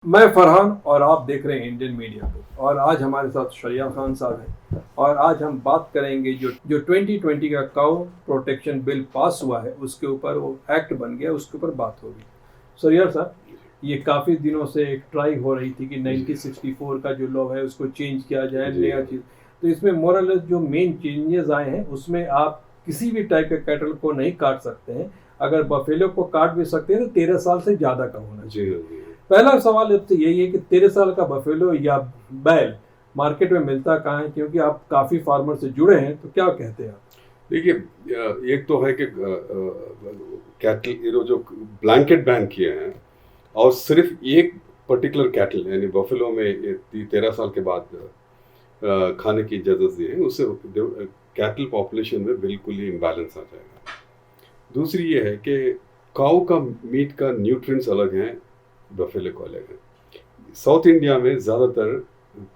मैं फरहान और आप देख रहे हैं इंडियन मीडिया को। और आज हमारे साथ शरिया खान साहब हैं और आज हम बात करेंगे जो 2020 का काऊ प्रोटेक्शन बिल पास हुआ है उसके ऊपर, वो एक्ट बन गया, उसके ऊपर बात होगी। शरिया साहब, ये काफ़ी दिनों से एक ट्राई हो रही थी कि 1964 का जो लॉ है उसको चेंज किया जाए, नया चीज़। तो इसमें मोरल जो मेन चेंजेस आए हैं उसमें आप किसी भी टाइप के कैटल को नहीं काट सकते हैं। अगर बफेलो को काट भी सकते हैं तो 13 साल से ज़्यादा का होना चाहिए। पहला सवाल अब तो यही है कि 13 साल का बफेलो या बैल मार्केट में मिलता कहाँ है, क्योंकि आप काफ़ी फार्मर से जुड़े हैं, तो क्या कहते हैं आप? देखिए, एक तो है कि कैटल जो ब्लैंकेट बैन किए हैं और सिर्फ एक पर्टिकुलर कैटल यानी बफेलो में 13 साल के बाद खाने की इजाज़त दी है, उससे कैटल पॉपुलेशन में बिल्कुल ही इम्बैलेंस आ जाएगा। दूसरी ये है कि काऊ का मीट का न्यूट्रिएंट्स अलग हैं, बफेलो को अलग है। साउथ इंडिया में ज़्यादातर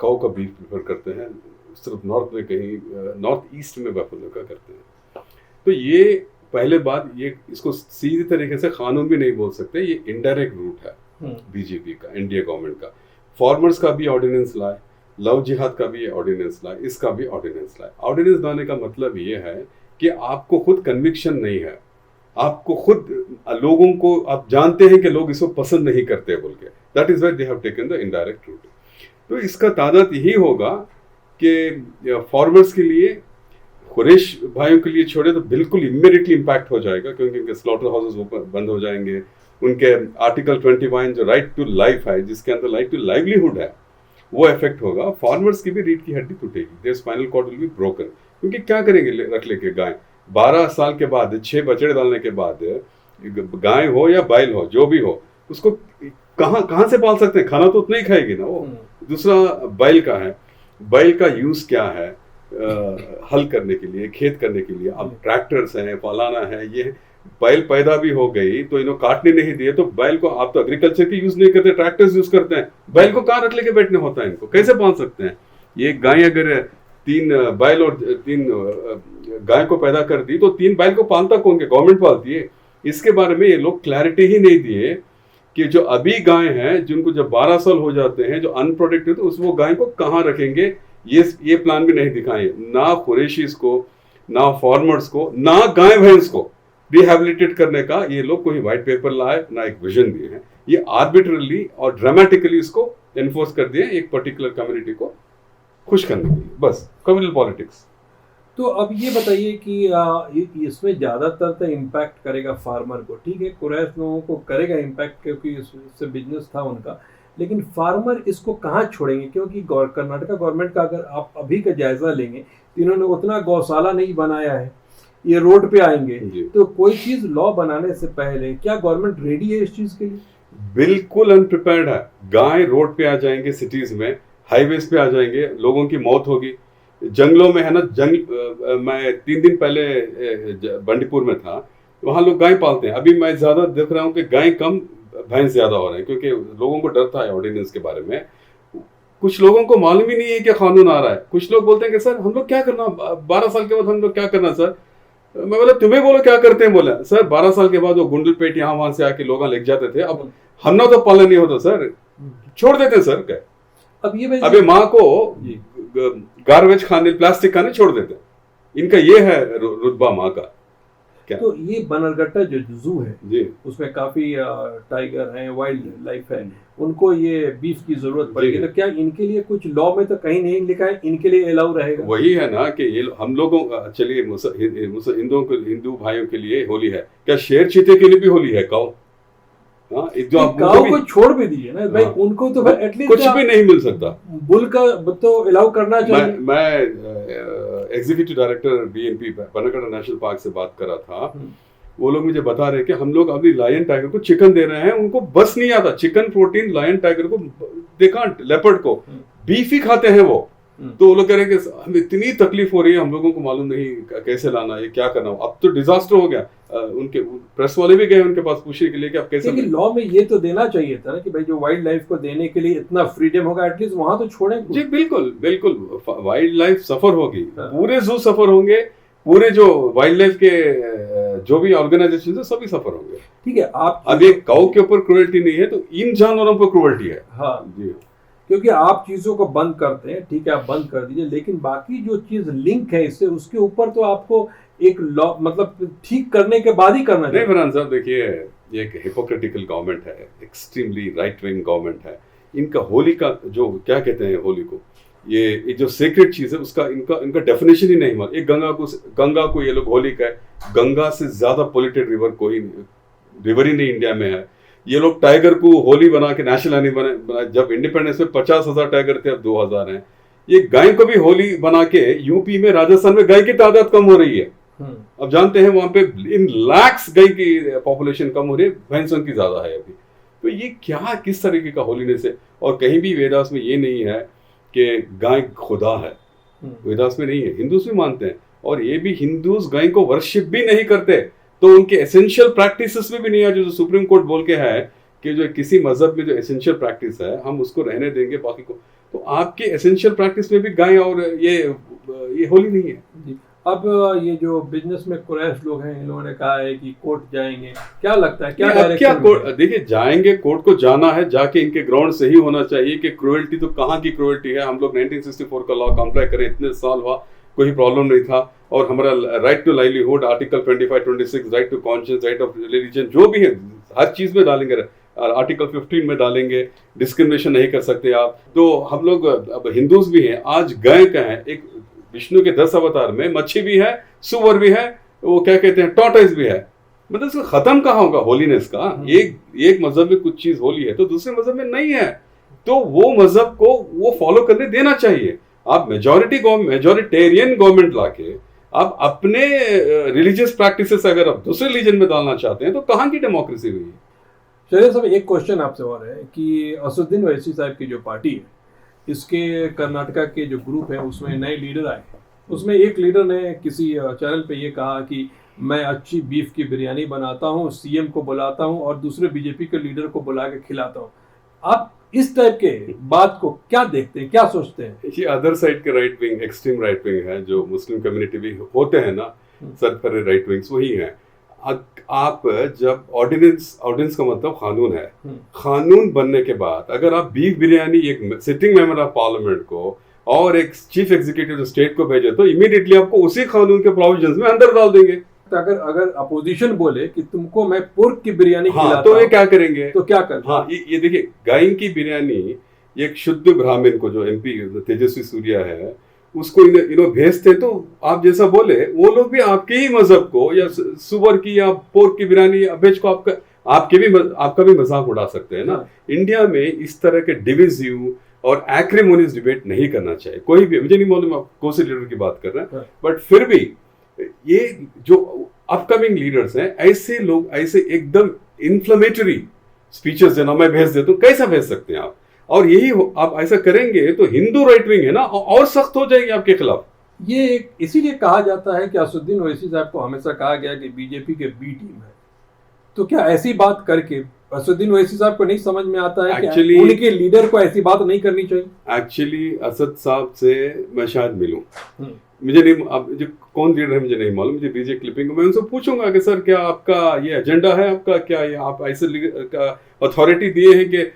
काऊ का बीफ प्रेफर करते हैं, सिर्फ नॉर्थ में कहीं नॉर्थ ईस्ट में बफेलो का करते हैं। तो ये पहले बात, ये इसको सीधी तरीके से कानून भी नहीं बोल सकते, ये इनडायरेक्ट रूट है बीजेपी का, एनडीए गवर्नमेंट का। फार्मर्स का भी ऑर्डिनेंस लाए, लव जिहाद का भी ऑर्डिनेंस लाए, इसका भी ऑर्डिनेंस लाए। ऑर्डिनेंस लाने का मतलब ये है कि आपको खुद कन्विक्शन नहीं है, आपको खुद लोगों को आप जानते हैं कि लोग इसको पसंद नहीं करते बोल के, that is why they have taken the indirect route. तो इसका तादाद यही होगा कि फार्मर्स के लिए, कुरैश भाइयों के लिए छोड़े तो बिल्कुल इमीडिएटली इम्पैक्ट हो जाएगा, क्योंकि उनके स्लॉटर हाउसेस बंद हो जाएंगे। उनके आर्टिकल 21 जो राइट टू लाइफ है, जिसके अंदर राइट टू लाइवलीहुड है, वो इफेक्ट होगा। फार्मर्स की भी रीढ़ की हड्डी टूटेगी, their spinal cord will be broken. क्योंकि क्या करेंगे रख लेके गाय 12 साल के बाद, 6 बछड़े डालने के बाद, गाय हो या बैल हो, जो भी हो, उसको कहाँ से पाल सकते हैं? खाना तो उतना ही खाएगी ना वो। दूसरा बैल का है, बैल का यूज क्या है? हल करने के लिए, खेत करने के लिए। अब ट्रैक्टर्स हैं, फलाना है, ये बैल पैदा भी हो गई तो इन्हों काटने नहीं दिए, तो बैल को आप तो एग्रीकल्चर की यूज नहीं करते, ट्रैक्टर्स यूज करते हैं। बैल को कहाँ रख लेके बैठने होता है? इनको कैसे पाल सकते हैं? ये गाय अगर 3 बैल और 3 गाय को पैदा कर दी तो 3 बैल को पालता कौन? के गवर्नमेंट पालती है। इसके बारे में ये लोग क्लैरिटी ही नहीं दिए कि जो अभी गाय हैं, जिनको जब 12 साल हो जाते हैं, जो अनप्रोटेक्टेड, तो उस वो गाय को कहाँ रखेंगे, ये प्लान भी नहीं दिखाए। ना कुरैशीज को, ना फार्मर्स को, ना गाय भैंस को रिहेबिलिटेट करने का ये लोग कोई व्हाइट पेपर लाए, ना एक विजन दिए हैं। ये आर्बिट्रली और ड्रामेटिकली इसको एनफोर्स कर दिए एक पर्टिकुलर कम्युनिटी को खुश करने के लिए, बस कम्युनल पॉलिटिक्स। तो अब ये बताइए कि इसमें ज़्यादातर तो इम्पैक्ट करेगा फार्मर को, ठीक है, कुरैश लोगों को करेगा इम्पैक्ट क्योंकि इससे बिजनेस था उनका, लेकिन फार्मर इसको कहाँ छोड़ेंगे? क्योंकि कर्नाटका गवर्नमेंट का अगर आप अभी का जायज़ा लेंगे तो इन्होंने उतना गौशाला नहीं बनाया है, ये रोड पे आएंगे। तो कोई चीज़ लॉ बनाने से पहले क्या गवर्नमेंट रेडी है इस चीज़ के लिए? बिल्कुल अनप्रिपेयर्ड है। गाय रोड पे आ जाएंगे, सिटीज में हाईवेज पे आ जाएंगे, लोगों की मौत होगी। जंगलों में है ना, मैं 3 दिन पहले बंडीपुर में था, वहाँ लोग गाय पालते हैं। अभी मैं ज्यादा देख रहा हूँ कि गाय कम, भैंस ज्यादा हो रहे हैं, क्योंकि लोगों को डर था ऑर्डिनेंस के बारे में। कुछ लोगों को मालूम ही नहीं है कि कानून आ रहा है। कुछ लोग बोलते हैं कि सर हम लोग क्या करना, 12 साल के बाद हम लोग क्या करना सर? मैं बोला तुम्हें बोलो क्या करते हैं? बोला सर 12 साल के बाद वो गुंडल पेट यहाँ वहां से आके लोग लेके जाते थे, अब हमना तो पालन नहीं होता सर, छोड़ देते सर। क्या अभी माँ को गार्बेज खाने, प्लास्टिक खाने छोड़ देते, इनका ये है रुतबा माँ का। क्या? तो ये बनरघट्टा जो जू है जी, उसमें काफी टाइगर हैं, वाइल्ड लाइफ है, उनको ये बीफ की जरूरत पड़ेगी, तो क्या इनके लिए कुछ लॉ में तो कहीं नहीं लिखा है इनके लिए अलाउ रहेगा? वही है ना कि ये हम लोगों, चलिए हिंदू भाइयों के लिए होली है, क्या शेर चीते के लिए भी होली है? काऊ, जो काऊ को छोड़ भी दिए ना भाई, उनको तो एटलीस्ट कुछ भी नहीं मिल सकता। बुल का तो अलाउ करना चाहिए। मैं executive director BNP Bannerghatta national park से बात कर रहा था, वो लोग मुझे बता रहे कि हम लोग अभी लायन टाइगर को चिकन दे रहे हैं, उनको बस नहीं आता चिकन प्रोटीन। लायन टाइगर को दे कांट, लेपर्ड को बीफ ही खाते हैं वो। तो वो लोग कह रहे हैं कि हमें इतनी तकलीफ हो रही है, हम लोगों को मालूम नहीं कैसे लाना है, क्या करना। अब तो डिजास्टर हो गया। उनके प्रेस वाले भी गए उनके पास पूछने के लिए कि आप कैसे। लॉ में ये तो देना चाहिए था ना कि भाई जो वाइल्ड लाइफ को देने के लिए इतना फ्रीडम होगा, एटलीस्ट वहां तो छोड़ें। जी बिल्कुल बिल्कुल, वाइल्ड लाइफ सफर होगी, पूरे जू सफर होंगे, पूरे जो वाइल्ड लाइफ के जो भी ऑर्गेनाइजेशन है सभी सफर होंगे। ठीक है, आप अब ये काऊ के ऊपर क्रुएल्टी नहीं है तो इन जानवरों पर क्रुएल्टी है। हाँ जी, क्योंकि आप चीजों को बंद करते हैं, ठीक है आप बंद कर दीजिए, लेकिन बाकी जो चीज लिंक है इससे उसके ऊपर तो आपको एक लॉ मतलब ठीक करने के बाद ही करना नहीं चाहिए। फरहान साहब, देखिए ये एक हिपोक्रेटिकल गवर्नमेंट है, एक्सट्रीमली राइट विंग गवर्नमेंट है। इनका होली का जो क्या कहते हैं होली को, ये जो सीक्रेट चीज है उसका इनका डेफिनेशन ही नहीं मालूम। एक गंगा को ये लोग होली का है, गंगा से ज्यादा पोल्यूटेड रिवर कोई रिवर ही नहीं इंडिया में है। ये लोग टाइगर को होली बना के नेशनल एनिमल बना, जब इंडिपेंडेंस में 50,000 टाइगर थे, अब 2,000 हैं। ये गाय को भी होली बना के यूपी में राजस्थान में गाय की तादाद कम हो रही है। अब जानते हैं वहां पे इन लैक्स गाय की पॉपुलेशन कम हो रही है, भैंसों की ज्यादा है अभी। तो ये क्या किस तरीके का होलीनेस है? और कहीं भी वेदास में ये नहीं है कि गाय खुदा है, वेदास में नहीं है। हिंदूज भी मानते हैं, और ये भी हिंदूज गाय को वर्शिप भी नहीं करते, तो उनके एसेंशियल प्रैक्टिसेस में भी नहीं है। जो सुप्रीम कोर्ट बोल के है कि जो किसी मजहब में जो एसेंशियल प्रैक्टिस है हम उसको रहने देंगे, बाकी को तो आपके एसेंशियल प्रैक्टिस में भी गाय और ये होली नहीं है। अब ये जो बिजनेस में कुरैश लोग हैं, इन लोगों ने कहा है कि कोर्ट जाएंगे, क्या लगता है क्या कोर्ट? देखिए जाएंगे, कोर्ट को जाना है, जाके इनके ग्राउंड से ही होना चाहिए कि क्रुएल्टी तो कहाँ की क्रुएल्टी है। हम लोग 1964 का लॉ कंप्लाई करें, इतने साल हुआ कोई प्रॉब्लम नहीं था। और हमारा right to livelihood, article 25, 26, right to conscious, right of religion, जो भी है हर चीज में डालेंगे। आर्टिकल 15 में डालेंगे, डिस्क्रिमिनेशन नहीं कर सकते आप। तो हम लोग अब हिंदूज भी हैं, आज गाय का है, एक विष्णु के 10 अवतार में मच्छी भी है, सुअर भी है, वो क्या कहते हैं टॉर्टोइस भी है। मतलब इसका खत्म कहाँ होगा होलीनेस का? एक मजहब में कुछ चीज होली है तो दूसरे मजहब में नहीं है, तो वो मजहब को वो फॉलो करने देना चाहिए। आप मेजोरिटेरियन गवर्नमेंट लाके आप अपने रिलीजियस प्रैक्टिसेस अगर आप दूसरे रिलीजन में डालना चाहते हैं तो कहाँ की डेमोक्रेसी हुई है? चलिए साहब, एक क्वेश्चन आपसे और है कि असदुद्दीन ओवैसी साहब की जो पार्टी है, इसके कर्नाटका के जो ग्रुप है उसमें नए लीडर आए। उसमें एक लीडर ने किसी चैनल पे ये कहा कि मैं अच्छी बीफ की बिरयानी बनाता हूँ, सीएम को बुलाता हूँ और दूसरे बीजेपी के लीडर को बुला के खिलाता हूँ। आप इस टाइप के बात को क्या देखते हैं, क्या सोचते हैं? ये अदर साइड के right wing, extreme right wing है, जो मुस्लिम कम्युनिटी भी होते हैं ना, सरफरे राइट विंग्स वही हैं। आप जब ऑर्डिनेंस का मतलब कानून है, कानून बनने के बाद अगर आप बीफ बिरयानी एक सिटिंग मेंबर ऑफ पार्लियामेंट को और एक चीफ एग्जीक्यूटिव स्टेट को भेजे तो इमीडिएटली आपको उसी कानून के प्रोविजंस में अंदर डाल देंगे। अगर अपोजिशन बोले कि तुमको मैं पोर्क की बिरयानी खिलाता तो ये क्या करेंगे? तो क्या कर? हाँ, ये देखिए, गाय की बिरयानी एक शुद्ध ब्राह्मण को, जो एमपी तेजस्वी सूर्या है, उसको इन्हों भेजते तो आप जैसा बोले वो लोग भी आपके ही मजहब को या सुअर की या पोर्क की बिरयानी भेज को आपका भी मजाक उड़ा सकते हैं ना। इंडिया में इस तरह के डिविजिव और एक्रिमोनियस डिबेट नहीं करना चाहिए कोई भी। मुझे नहीं मालूम आप कौन से लीडर की बात कर रहे हैं, बट फिर भी ये जो अपकमिंग लीडर्स हैं, ऐसे लोग ऐसे एकदम इन्फ्लेमेटरी स्पीचेस देना मैं भेज देता हूँ, कैसा भेज सकते हैं आप? और यही आप ऐसा करेंगे तो हिंदू राइट विंग है ना और सख्त हो जाएगी आपके खिलाफ। ये इसीलिए कहा जाता है कि असदुद्दीन ओवैसी साहब को हमेशा कहा गया कि बीजेपी के बी टीम है। तो क्या ऐसी बात करके असदुद्दीन ओवैसी साहब को नहीं समझ में आता है कि उनके लीडर को ऐसी बात नहीं करनी चाहिए? एक्चुअली असद साहब से मैं शायद मिलूं, मुझे नहीं, अब जो कौन लीडर है मुझे नहीं मालूम, मुझे भेजिए क्लिपिंग, मैं उनसे पूछूंगा कि सर क्या आपका ये एजेंडा है, आपका क्या ये आप ऐसे अथॉरिटी दिए हैं कि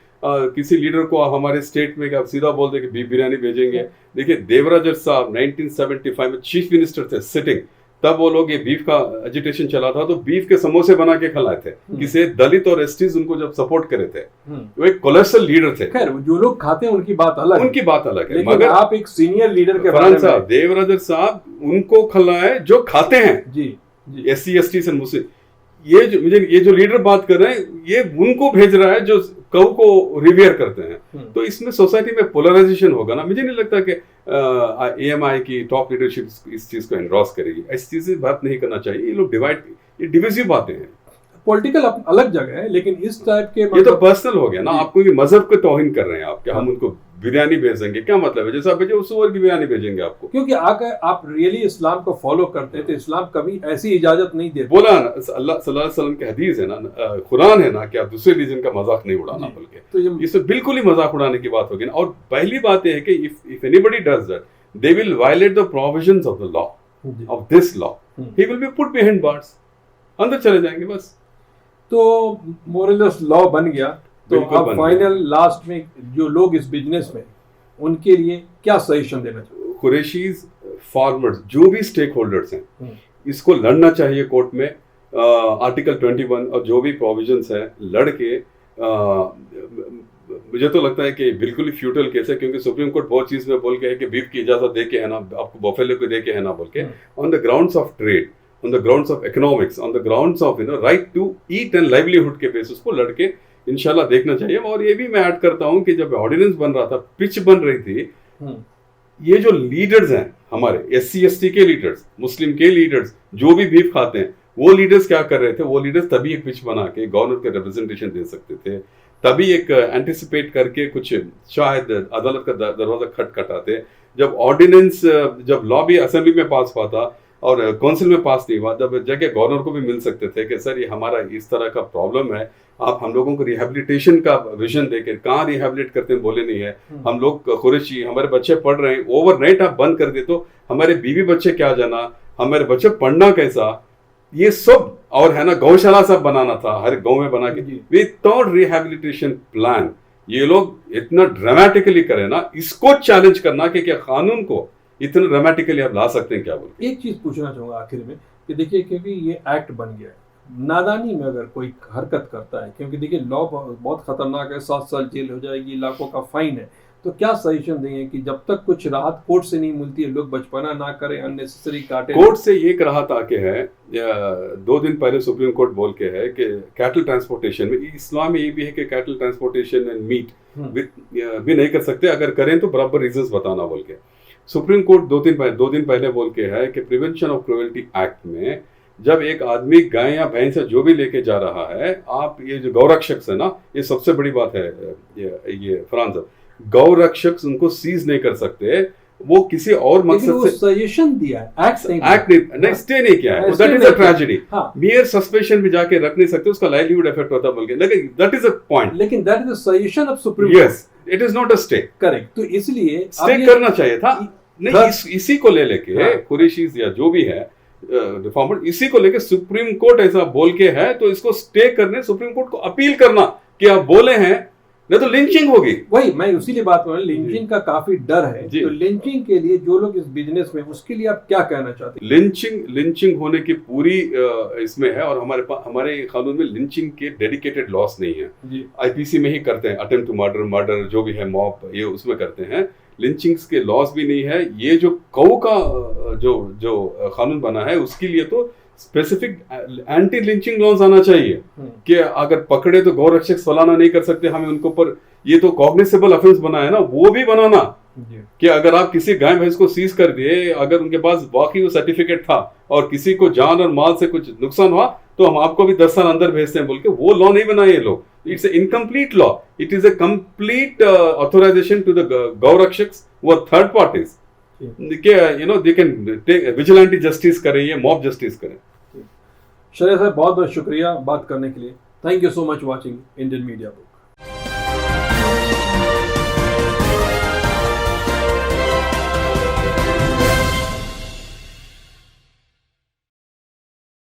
किसी लीडर को हमारे स्टेट में आप सीधा बोल दे कि बीफ बिरयानी भेजेंगे? देखिए देवराज साहब 1975 में चीफ मिनिस्टर थे सिटिंग, तब वो लोग ये बीफ का एजिटेशन चला था तो बीफ के समोसे बना के खिलाए थे किसी दलित और एसटीज उनको जब सपोर्ट करे थे। वो एक कोलेस्ट्रल लीडर थे। खैर जो लोग खाते हैं उनकी बात अलग है, मगर आप एक सीनियर लीडर के बारे में देवराज साहब उनको खिलाए जो खाते हैं जी SC ST से मुझसे ये जो लीडर बात कर रहे हैं ये उनको भेज रहा है जो कौ को रिवियर करते हैं। तो इसमें सोसाइटी में पोलराइजेशन होगा ना। मुझे नहीं लगता कि AMI की टॉप लीडरशिप इस चीज को एंडोर्स करेगी। ऐसी चीजें बात नहीं करना चाहिए। ये लोग ये डिविजिव बातें हैं। पॉलिटिकल अलग जगह है, लेकिन इस टाइप के ये तो पर्सनल हो गया ना। आपको ये मजहब को तौहीन कर रहे हैं आप, क्या हम उनको बिरयानी भेजेंगे? क्या मतलब है? जैसा भेजे उस सुअर की बिरयानी भेजेंगे आपको? क्योंकि अगर आप रियली इस्लाम को फॉलो करते हैं तो इस्लाम कभी ऐसी इजाजत नहीं देता। बोला ना अल्लाह सल्लल्लाहु अलैहि वसल्लम की हदीस है ना, कुरान है ना कि आप दूसरे रिलीजन का मजाक नहीं उड़ाना, बल्कि तो इसमें बिल्कुल ही मजाक उड़ाने की बात होगी ना। और पहली बात यह है कि if anybody does that they will violate the provisions of the law of this law, he will be put behind bars. अंदर चले जाएंगे बस। तो मोरलेस लॉ बन गया, तो बिल्कुल अब बन फाइनल लास्ट में जो लोग इस बिजनेस में, उनके लिए क्या सजेशन देना चाहिए? कुरैशीज, फार्मर्स, जो भी स्टेक होल्डर्स हैं, इसको लड़ना चाहिए कोर्ट में। आर्टिकल 21 और जो भी प्रोविजंस है लड़के, मुझे तो लगता है कि बिल्कुल ही फ्यूटल केस है, क्योंकि सुप्रीम कोर्ट बहुत चीज में बोल के है कि बीफ की इजाजत दे के है ना, आपको बफेलो को दे के है ना बोल के, on the grounds of trade, on the grounds of economics, on the grounds of right to eat and livelihood के बेसिस को लड़के इंशाल्लाह देखना चाहिए। और ये भी मैं ऐड करता हूं कि जब ऑर्डिनेंस बन रहा था, पिच बन रही थी, ये जो लीडर्स हैं हमारे SC ST के लीडर्स, मुस्लिम के लीडर्स, जो भी बीफ खाते हैं, वो लीडर्स क्या कर रहे थे? वो लीडर्स तभी एक पिच बना के गवर्नर के रिप्रेजेंटेशन दे सकते थे, तभी एक एंटिसिपेट करके कुछ शायद अदालत का दरवाजा खटखटाते। जब ऑर्डिनेंस, जब लॉ भी असेंबली में पास हुआ था और काउंसिल में पास नहीं हुआ, जब जाके गवर्नर को भी मिल सकते थे कि सर ये हमारा इस तरह का प्रॉब्लम है, आप हम लोगों को रिहेबिलिटेशन का विजन देके, कहाँ रिहेबिलिट करते हैं बोले नहीं है, हम लोग कुरैशी, हमारे बच्चे पढ़ रहे हैं, ओवरनाइट आप बंद कर दे तो हमारे बीवी बच्चे क्या जाना, हमारे बच्चे पढ़ना कैसा, ये सब, और है ना गौशाला सब बनाना था हर गांव में बना के, विदाउट रिहेबिलिटेशन प्लान ये लोग इतना ड्रामेटिकली करे ना, इसको चैलेंज करना कि क्या कानून को इतना ड्रामेटिकली आप ला सकते हैं क्या बोल। एक चीज पूछना चाहूंगा आखिर में कि देखिए, क्योंकि ये एक्ट बन गया है, नादानी में अगर कोई हरकत करता है, क्योंकि देखिए लॉ बहुत खतरनाक है, 7 साल जेल हो जाएगी, लाखों का फाइन है, तो क्या सजेशन देंगे कि जब तक कुछ राहत कोर्ट से नहीं मिलती है, लोग बचपना ना करें, अननेसेसरी काटे? कोर्ट से एक राहत आके है, 2 दिन पहले सुप्रीम कोर्ट बोल के है कि कैटल ट्रांसपोर्टेशन में, इस्लाम में ये भी है कि कैटल ट्रांसपोर्टेशन एंड मीट भी नहीं कर सकते, अगर करें तो बराबर रीजंस बताना बोल के सुप्रीम कोर्ट 2 दिन पहले बोल के है कि प्रिवेंशन ऑफ क्रुएल्टी एक्ट में जब एक आदमी गाय या भैंस या जो भी लेके जा रहा है, आप ये जो गौरक्षक है ना, ये सबसे बड़ी बात है, ये फरहान साहब, गौरक्षक उनको सीज नहीं कर सकते, वो किसी और मकसद से सजेशन दिया है, एक्ट नहीं स्टे नहीं किया है, that is a tragedy. Mayor suspension भी जाके रख नहीं सकते, उसका लाइवलीहुड इफेक्ट होता बोल के, लेकिन दैट इज अ पॉइंट, लेकिन that is a suggestion of supreme court, yes it is not a stay, correct. तो इसलिए स्टे करना चाहिए था नहीं, इसी को ले लेके कुरैशीज या जो भी है रिफॉर्मर, इसी को लेके सुप्रीम कोर्ट ऐसा बोल के है, तो इसको स्टे करने सुप्रीम कोर्ट को अपील करना कि आप बोले हैं, नहीं तो लिंचिंग होगी। वही मैं उसीलिए बात कर रहा हूँ, लिंचिंग का काफी डर है, तो लिंचिंग के लिए जो लोग इस बिजनेस में, उसके लिए आप क्या कहना चाहते हैं? लिंचिंग होने की पूरी इसमें है, और हमारे कानून में लिंचिंग के डेडिकेटेड लॉस नहीं है, IPC में ही करते हैं, अटेम्प्ट टू मर्डर जो भी है, मॉब, ये उसमें करते हैं, लिंचिंग्स के लॉस भी नहीं है। ये जो कौ का जो कानून बना है, उसके लिए तो स्पेसिफिक एंटी लिंचिंग लॉज आना चाहिए कि अगर पकड़े तो गौरक्षक फलाना नहीं कर सकते, हमें उनको पर ये तो कॉग्निसेबल ऑफेंस बना है ना, वो भी बनाना कि अगर आप किसी गाय भैंस को सीज कर दिए, अगर उनके पास वाकई वो सर्टिफिकेट था और किसी को जान और माल से कुछ नुकसान हुआ, तो हम आपको भी 10 साल अंदर भेजते हैं बोल के, वो लॉ नहीं बनाए ये लोग। It's a incomplete law, it is a complete authorisation to the गौरक्षक्स वो थर्ड पार्टीज कि they can take vigilante justice करें, ये मॉब जस्टिस करें। शरिया साहब बहुत बहुत शुक्रिया बात करने के लिए, thank you so much watching Indian media.